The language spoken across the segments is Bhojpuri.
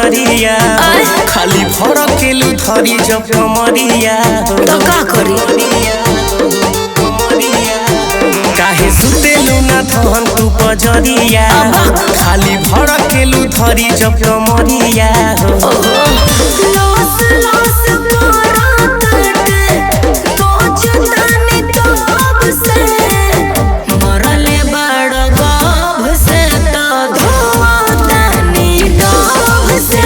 नजरिया खाली भड़केलू धरी जब कमरिया तो का करी काहे सुतेलू ना धन तू पजरिया खाली भड़केलू धरी जब कमरिया लॉस लॉस करत सोचतानी तब से मरले बड़ गभ से तो धोतानी डब से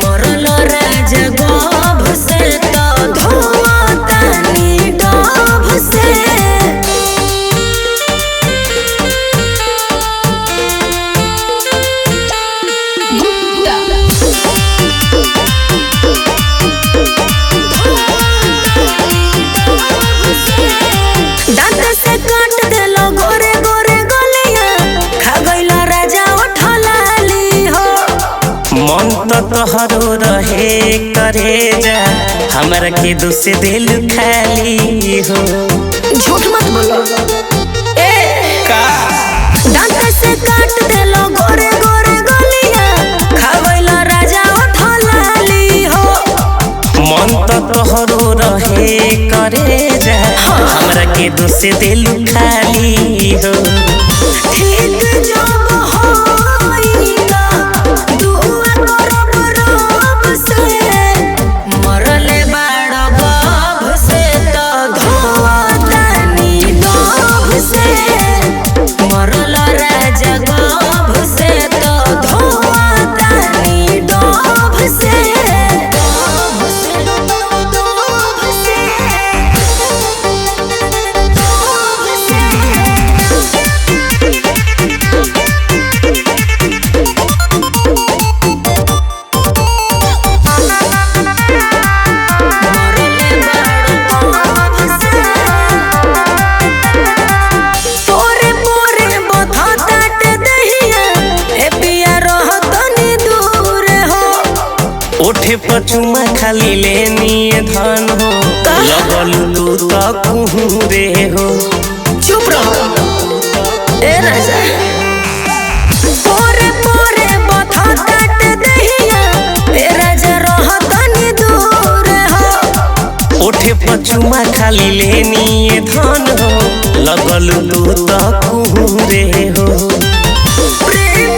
मरल राज गभ से तो धोतानी डब से दांत से काट देलो गोरे गोरे गलिया खा गइला राजा उठलाली हो मन तो तोहरो रहे करे जा हमरा के दुस दिल खाली हो झूठ मत बोलो ए का दांत से काट देलो गोरे गोरे गलिया खा गइला राजा उठलाली हो मन तो तोहरो रहे करे जा हमरा के दुस दिल खाली हो ठीक जब होइला दुआ करब रब से मरले बड़ गभ से तो धोतानी डब से मरल राज गभ से तो धोतानी डब से पोरे पोरे बथाट दहिया ए पिया रहतनी दूर हो ओठे पचुमा खाली लेनी धन हो लगल तू तो कुहरे हो चुप रहो ए राजा पोरे पोरे बथाट दहिया ए राजा रहतनी दूर हो ओठे पचुमा खाली लेनी धन हो लगल तू तो कुहरे हो प्रेम